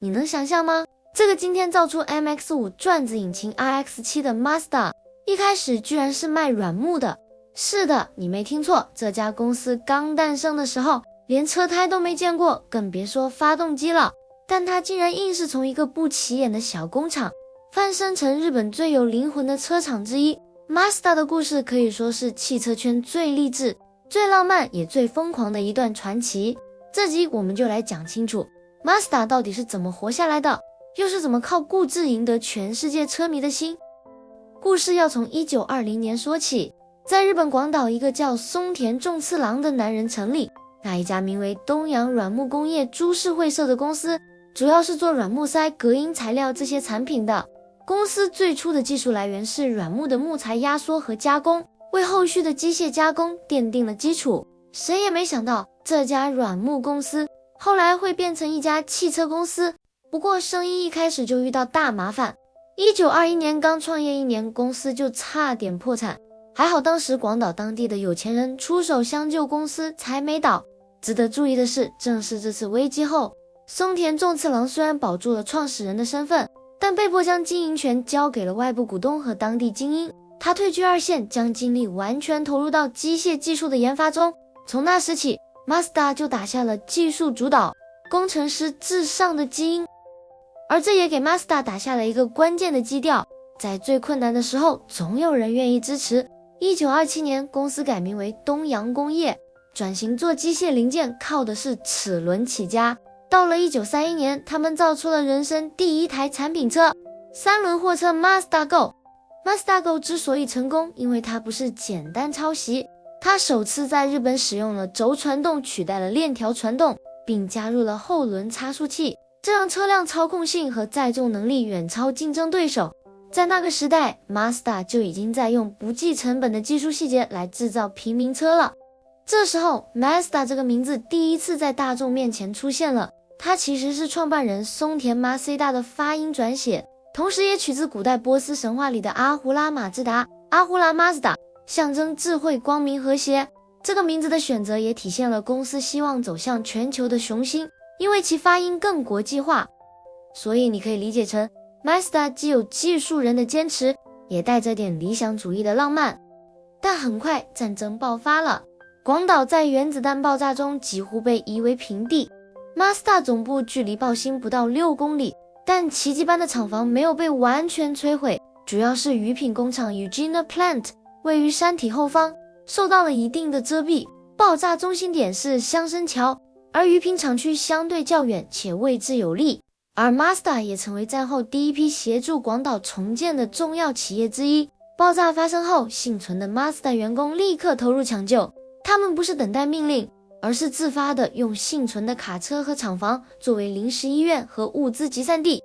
你能想象吗？这个今天造出 MX-5 转子引擎 RX-7 的 Mazda， 一开始居然是卖软木的。是的，你没听错，这家公司刚诞生的时候，连车胎都没见过，更别说发动机了。但它竟然硬是从一个不起眼的小工厂，翻身成日本最有灵魂的车厂之一。Mazda 的故事可以说是汽车圈最励志、最浪漫也最疯狂的一段传奇。这集我们就来讲清楚 Mazda 到底是怎么活下来的，又是怎么靠固执赢得全世界车迷的心。故事要从1920年说起，在日本广岛一个叫松田重次郎的男人成立那一家名为东洋软木工业株式会社的公司，主要是做软木塞、隔音材料这些产品的。公司最初的技术来源是软木的木材压缩和加工，为后续的机械加工奠定了基础。谁也没想到这家软木公司后来会变成一家汽车公司，不过生意一开始就遇到大麻烦。1921年刚创业1年，公司就差点破产，还好当时广岛当地的有钱人出手相救，公司才没倒。值得注意的是，正是这次危机后，松田重次郎虽然保住了创始人的身份，但被迫将经营权交给了外部股东和当地精英。他退居二线，将精力完全投入到机械技术的研发中。从那时起， Mazda 就打下了技术主导、工程师至上的基因，而这也给 Mazda 打下了一个关键的基调，在最困难的时候，总有人愿意支持。1927年，公司改名为东洋工业，转型做机械零件靠的是齿轮起家。到了1931年，他们造出了人生第一台产品车——三轮货车 Mazda Go。Mazda Go 之所以成功，因为它不是简单抄袭，它首次在日本使用了轴传动取代了链条传动，并加入了后轮差速器，这让车辆操控性和载重能力远超竞争对手。在那个时代， Mazda 就已经在用不计成本的技术细节来制造平民车了。这时候 Mazda 这个名字第一次在大众面前出现了，它其实是创办人松田马塞大的发音转写，同时也取自古代波斯神话里的阿胡拉马自达，阿胡拉 Mazda， 象征智慧、光明、和谐。这个名字的选择也体现了公司希望走向全球的雄心，因为其发音更国际化，所以你可以理解成 Mazda 既有技术人的坚持，也带着点理想主义的浪漫。但很快战争爆发了，广岛在原子弹爆炸中几乎被夷为平地。Mazda 总部距离爆心不到6公里，但奇迹般的厂房没有被完全摧毁，主要是鱼品工厂 Eugene Plant 位于山体后方，受到了一定的遮蔽。爆炸中心点是香生桥，而鱼品厂区相对较远且位置有利。而 Mazda 也成为战后第一批协助广岛重建的重要企业之一。爆炸发生后，幸存的 Mazda 员工立刻投入抢救，他们不是等待命令，而是自发的用幸存的卡车和厂房作为临时医院和物资集散地。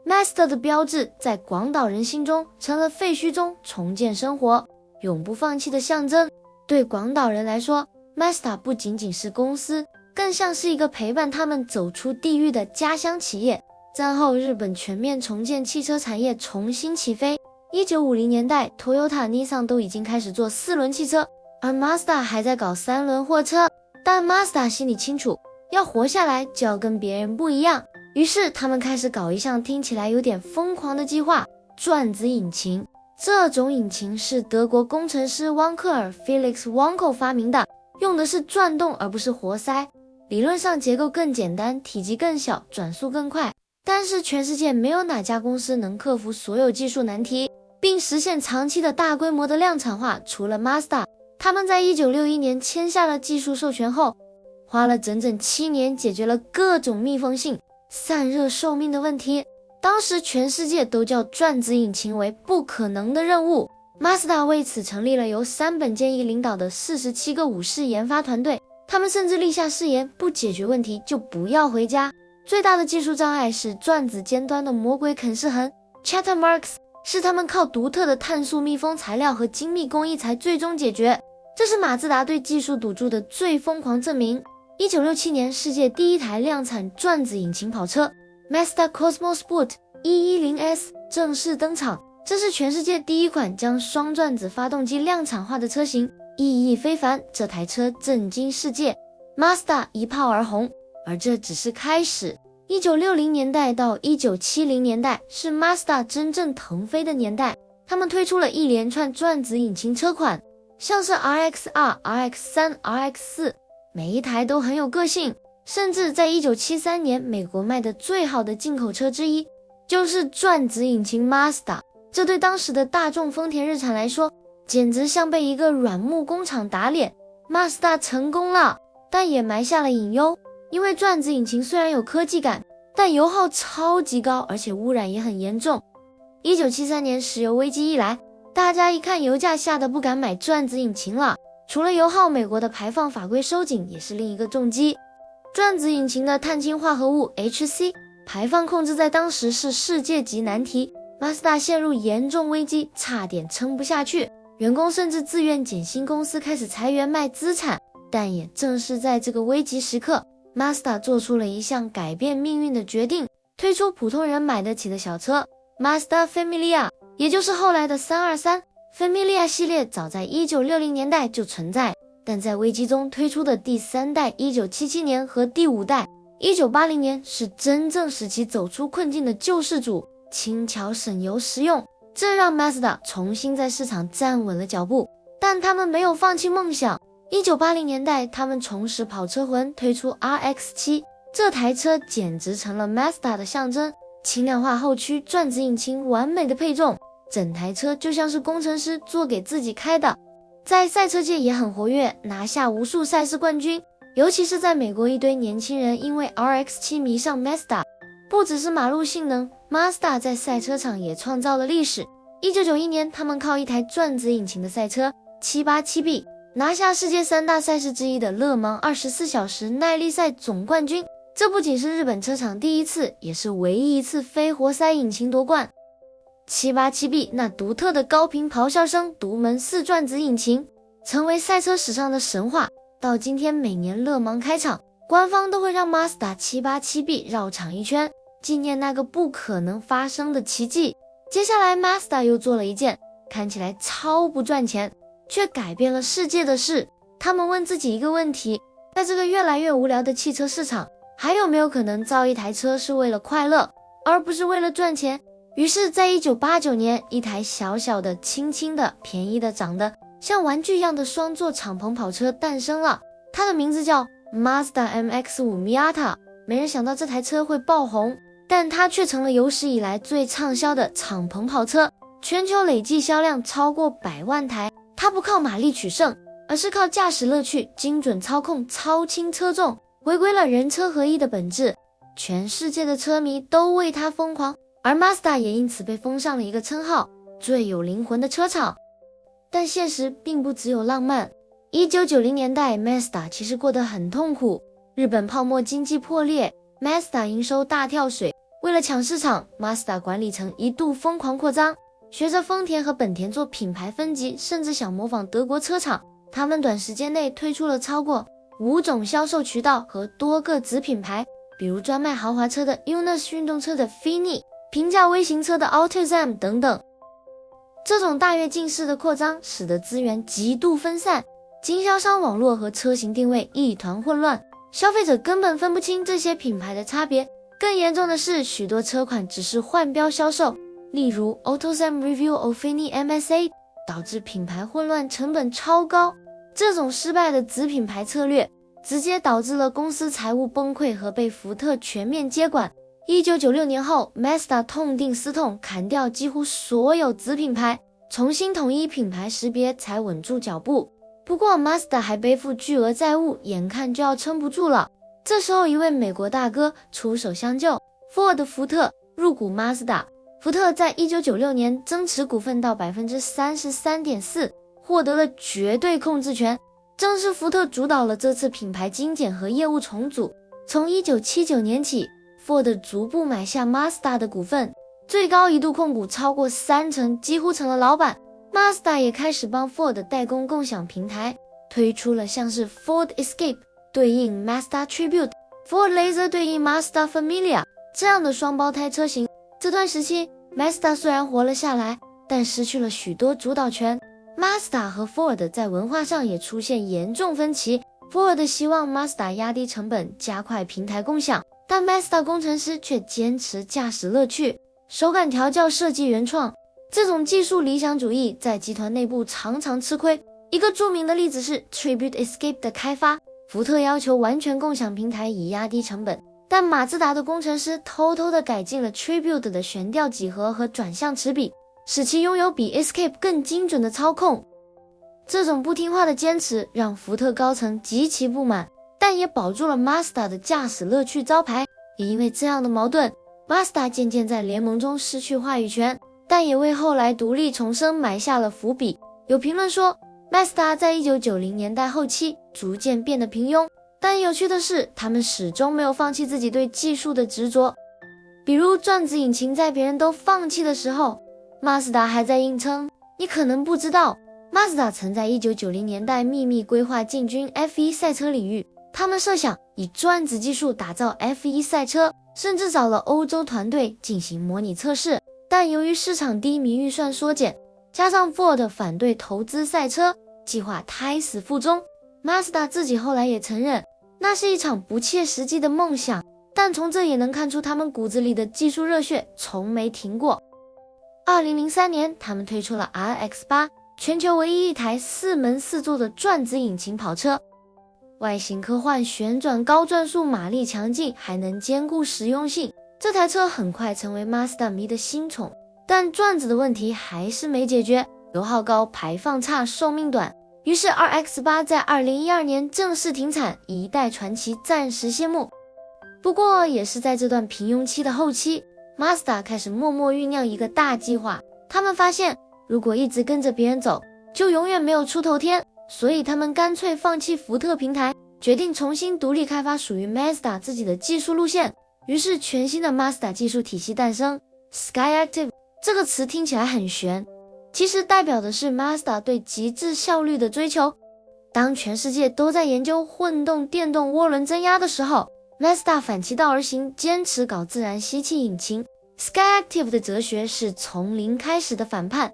Mazda 的标志在广岛人心中成了废墟中重建生活、永不放弃的象征。对广岛人来说， Mazda 不仅仅是公司，更像是一个陪伴他们走出地狱的家乡企业。战后日本全面重建，汽车产业重新起飞。1950年代 Toyota、Nissan 都已经开始做4轮汽车，而 Mazda 还在搞3轮货车。但 Mazda 心里清楚，要活下来就要跟别人不一样，于是他们开始搞一项听起来有点疯狂的计划——转子引擎。这种引擎是德国工程师汪克尔 Felix Wankel 发明的，用的是转动而不是活塞，理论上结构更简单，体积更小，转速更快。但是全世界没有哪家公司能克服所有技术难题，并实现长期的大规模的量产化，除了 Mazda。他们在1961年签下了技术授权后，花了整整7年解决了各种密封性、散热寿命的问题。当时全世界都叫转子引擎为不可能的任务。Mazda 为此成立了由山本健一领导的47个武士研发团队，他们甚至立下誓言，不解决问题就不要回家。最大的技术障碍是转子尖端的魔鬼肯氏痕 Chatham Marks， 是他们靠独特的碳素密封材料和精密工艺才最终解决。这是马自达对技术赌注的最疯狂证明。1967年，世界第一台量产转子引擎跑车 Mazda Cosmo Sport 110S 正式登场，这是全世界第一款将双转子发动机量产化的车型，意义非凡。这台车震惊世界， Mazda 一炮而红。而这只是开始， 1960年代到1970年代是 Mazda 真正腾飞的年代，他们推出了一连串转子引擎车款，像是 RX-2、RX-3、RX-4， 每一台都很有个性，甚至在1973年美国卖的最好的进口车之一就是转子引擎 Mazda， 这对当时的大众丰田日产来说简直像被一个软木工厂打脸。 Mazda 成功了，但也埋下了隐忧，因为转子引擎虽然有科技感，但油耗超级高，而且污染也很严重。1973年石油危机一来，大家一看油价下的不敢买转子引擎了，除了油耗，美国的排放法规收紧也是另一个重击。转子引擎的碳氢化合物 HC 排放控制在当时是世界级难题， Mazda 陷入严重危机，差点撑不下去，员工甚至自愿减薪，公司开始裁员卖资产。但也正是在这个危急时刻， Mazda 做出了一项改变命运的决定，推出普通人买得起的小车 Mazda Familia， 也就是后来的323。 Familia 系列早在1960年代就存在，但在危机中推出的第3代1977年和第5代1980年是真正使其走出困境的救世主，轻巧省油实用，这让 Mazda 重新在市场站稳了脚步。但他们没有放弃梦想，1980年代他们重拾跑车魂，推出 RX-7， 这台车简直成了 Mazda 的象征，轻量化后驱，转子引擎，完美的配重，整台车就像是工程师做给自己开的。在赛车界也很活跃，拿下无数赛事冠军，尤其是在美国，一堆年轻人因为 RX-7 迷上 Mazda。 不只是马路性能， Mazda 在赛车场也创造了历史。1991年他们靠一台转子引擎的赛车 787B 拿下世界3大赛事之一的勒芒24小时耐力赛总冠军，这不仅是日本车厂第一次，也是唯一一次非活塞引擎夺冠。787B 那独特的高频咆哮声，独门4转子引擎成为赛车史上的神话，到今天每年勒芒开场，官方都会让 Mazda 787B 绕场一圈，纪念那个不可能发生的奇迹。接下来 Mazda 又做了一件看起来超不赚钱却改变了世界的事，他们问自己一个问题，在这个越来越无聊的汽车市场，还有没有可能造一台车是为了快乐，而不是为了赚钱？于是在1989年，一台小小的、轻轻的、便宜的、长得像玩具一样的双座敞篷跑车诞生了，它的名字叫 Mazda MX-5 Miata。 没人想到这台车会爆红，但它却成了有史以来最畅销的敞篷跑车，全球累计销量超过100万台。它不靠马力取胜，而是靠驾驶乐趣、精准操控、超轻车重，回归了人车合一的本质。全世界的车迷都为它疯狂，而 Mazda 也因此被封上了一个称号，最有灵魂的车厂。但现实并不只有浪漫。1990年代 Mazda 其实过得很痛苦，日本泡沫经济破裂， Mazda 营收大跳水，为了抢市场， Mazda 管理层一度疯狂扩张，学着丰田和本田做品牌分级，甚至想模仿德国车厂。他们短时间内推出了超过5种销售渠道和多个子品牌，比如专卖豪华车的 UNUS， 运动车的 Fini， 平价微型车的 AutoZone 等等。这种大跃进式的扩张使得资源极度分散，经销商网络和车型定位一团混乱，消费者根本分不清这些品牌的差别。更严重的是，许多车款只是换标销售，例如 AutoZone Review of Fini MSA， 导致品牌混乱，成本超高。这种失败的子品牌策略直接导致了公司财务崩溃和被福特全面接管。1996年后， Mazda 痛定思痛，砍掉几乎所有子品牌，重新统一品牌识别，才稳住脚步。不过 Mazda 还背负巨额债务，眼看就要撑不住了。这时候一位美国大哥出手相救， Ford 福特入股 Mazda。 福特在1996年增持股份到 33.4%， 获得了绝对控制权。正是福特主导了这次品牌精简和业务重组。从1979年起， Ford 逐步买下 Mazda 的股份，最高一度控股超过30%，几乎成了老板。 Mazda 也开始帮 Ford 代工共享平台，推出了像是 Ford Escape 对应 Mazda Tribute，Ford Laser 对应 Mazda Familia 这样的双胞胎车型。这段时期 Mazda 虽然活了下来，但失去了许多主导权。 Mazda 和 Ford 在文化上也出现严重分歧， Ford 希望 Mazda 压低成本，加快平台共享，但 Mazda 工程师却坚持驾驶乐趣，手感调教设计原创。这种技术理想主义在集团内部常常吃亏。一个著名的例子是 Tribute Escape 的开发，福特要求完全共享平台以压低成本，但马自达的工程师偷偷地改进了 Tribute 的悬吊几何和转向齿比，使其拥有比 Escape 更精准的操控。这种不听话的坚持让福特高层极其不满，但也保住了 Mazda 的驾驶乐趣招牌。也因为这样的矛盾， Mazda 渐渐在联盟中失去话语权，但也为后来独立重生埋下了伏笔。有评论说 Mazda 在1990年代后期逐渐变得平庸，但有趣的是，他们始终没有放弃自己对技术的执着。比如转子引擎在别人都放弃的时候， Mazda 还在硬撑。你可能不知道， Mazda 曾在1990年代秘密规划进军 F1 赛车领域，他们设想以转子技术打造 F1 赛车，甚至找了欧洲团队进行模拟测试。但由于市场低迷、预算缩减，加上 Ford 反对投资赛车，计划胎死腹中。 Mazda 自己后来也承认，那是一场不切实际的梦想，但从这也能看出他们骨子里的技术热血从没停过。2003年，他们推出了 RX-8， 全球唯一一台4门4座的转子引擎跑车，外形科幻，旋转高转速，马力强劲，还能兼顾实用性。这台车很快成为 Mazda 迷的新宠，但转子的问题还是没解决，油耗高，排放差，寿命短。于是 RX-8 在2012年正式停产，一代传奇暂时谢幕。不过也是在这段平庸期的后期， Mazda 开始默默酝酿一个大计划。他们发现，如果一直跟着别人走，就永远没有出头天，所以他们干脆放弃福特平台，决定重新独立开发属于 Mazda 自己的技术路线。于是全新的 Mazda 技术体系诞生。 Skyactiv 这个词听起来很玄，其实代表的是 Mazda 对极致效率的追求。当全世界都在研究混动电动涡轮增压的时候， Mazda 反其道而行，坚持搞自然吸气引擎。 Skyactiv 的哲学是从零开始的反叛。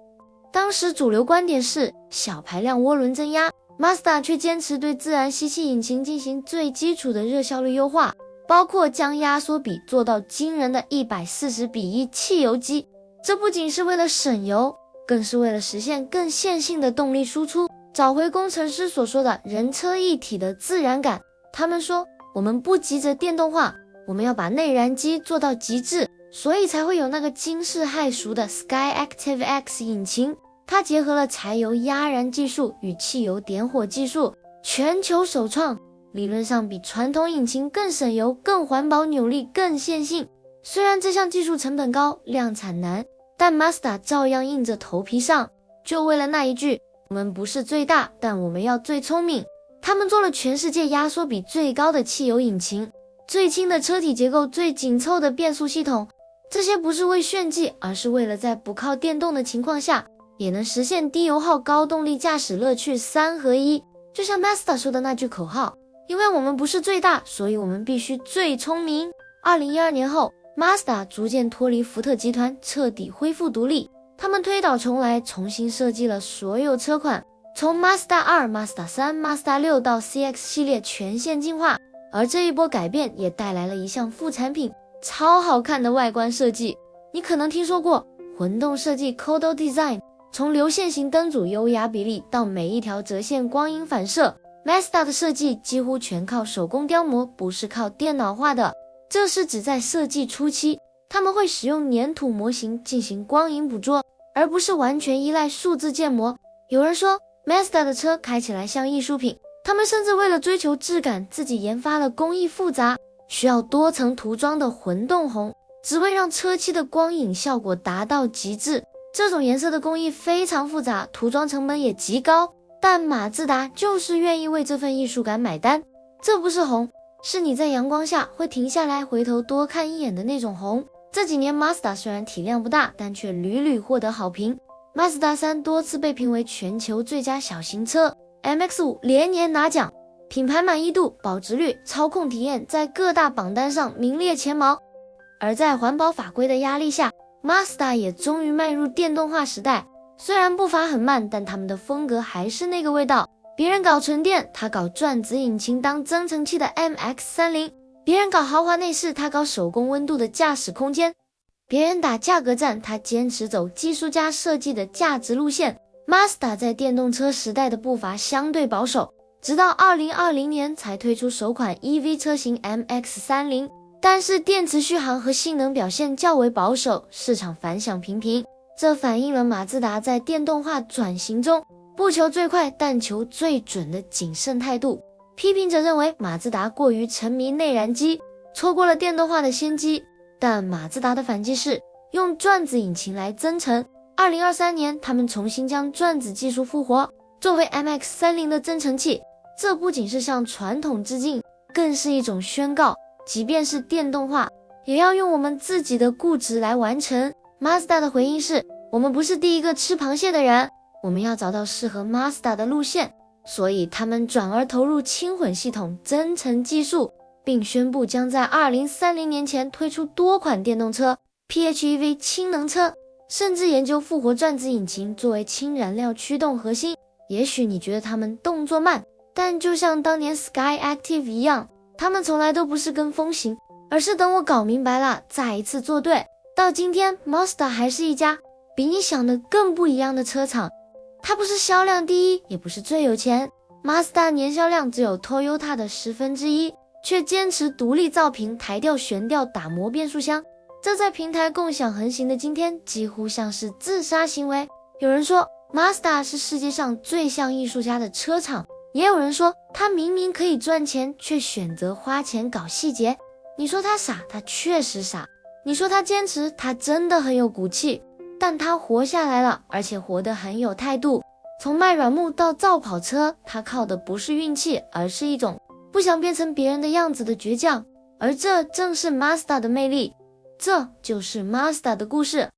当时主流观点是小排量涡轮增压， Mazda 却坚持对自然吸气引擎进行最基础的热效率优化，包括将压缩比做到惊人的140:1汽油机。这不仅是为了省油，更是为了实现更线性的动力输出，找回工程师所说的人车一体的自然感。他们说，我们不急着电动化，我们要把内燃机做到极致，所以才会有那个惊世骇俗的 Skyactiv X 引擎。它结合了柴油压燃技术与汽油点火技术，全球首创，理论上比传统引擎更省油、更环保、扭力更线性。虽然这项技术成本高、量产难，但 Mazda 照样硬着头皮上，就为了那一句，我们不是最大，但我们要最聪明。他们做了全世界压缩比最高的汽油引擎，最轻的车体结构，最紧凑的变速系统。这些不是为炫技，而是为了在不靠电动的情况下，也能实现低油耗、高动力驾驶乐趣3合1。就像 Mazda 说的那句口号，因为我们不是最大，所以我们必须最聪明。2012年后， Mazda 逐渐脱离福特集团，彻底恢复独立。他们推倒重来，重新设计了所有车款，从 Mazda 2、Mazda 3、Mazda 6到 CX 系列全线进化。而这一波改变也带来了一项副产品，超好看的外观设计。你可能听说过混动设计 Codo Design， 从流线型灯组优雅比例到每一条折线光影反射， Mazda 的设计几乎全靠手工雕模，不是靠电脑画的。这是指在设计初期，他们会使用粘土模型进行光影捕捉，而不是完全依赖数字建模。有人说 Mazda 的车开起来像艺术品，他们甚至为了追求质感，自己研发了工艺复杂、需要多层涂装的混动红，只为让车漆的光影效果达到极致。这种颜色的工艺非常复杂，涂装成本也极高，但马自达就是愿意为这份艺术感买单。这不是红，是你在阳光下会停下来回头多看一眼的那种红。这几年 Mazda 虽然体量不大，但却屡屡获得好评。Mazda 3多次被评为全球最佳小型车， MX-5 连年拿奖，品牌满意度、保值率、操控体验在各大榜单上名列前茅。而在环保法规的压力下， Mazda 也终于迈入电动化时代。虽然步伐很慢，但他们的风格还是那个味道。别人搞纯电，他搞转子引擎当增程器的 MX-30，别人搞豪华内饰，他搞手工温度的驾驶空间；别人打价格战，他坚持走技术家设计的价值路线。Mazda 在电动车时代的步伐相对保守，直到2020年才推出首款 EV 车型 MX-30， 但是电池续航和性能表现较为保守，市场反响平平。这反映了马自达在电动化转型中不求最快，但求最准的谨慎态度。批评者认为马自达过于沉迷内燃机，错过了电动化的先机，但马自达的反击是用转子引擎来增程。2023年，他们重新将转子技术复活，作为 MX-30 的增程器。这不仅是向传统致敬，更是一种宣告，即便是电动化，也要用我们自己的固执来完成。Mazda 的回应是，我们不是第一个吃螃蟹的人，我们要找到适合 Mazda 的路线，所以他们转而投入轻混系统增程技术，并宣布将在2030年前推出多款电动车、PHEV 氢能车，甚至研究复活转子引擎作为氢燃料驱动核心。也许你觉得他们动作慢，但就像当年 Skyactiv 一样，他们从来都不是跟风型，而是等我搞明白了再一次做对。到今天 Mazda 还是一家比你想的更不一样的车厂。它不是销量第一，也不是最有钱， Mazda 年销量只有 Toyota 的1/10，却坚持独立造平抬吊悬吊打磨变速箱，这在平台共享横行的今天几乎像是自杀行为。有人说 Mazda 是世界上最像艺术家的车厂，也有人说他明明可以赚钱，却选择花钱搞细节。你说他傻，他确实傻；你说他坚持，他真的很有骨气。但他活下来了，而且活得很有态度。从卖软木到造跑车，他靠的不是运气，而是一种不想变成别人的样子的倔强。而这正是 Mazda 的魅力，这就是 Mazda 的故事。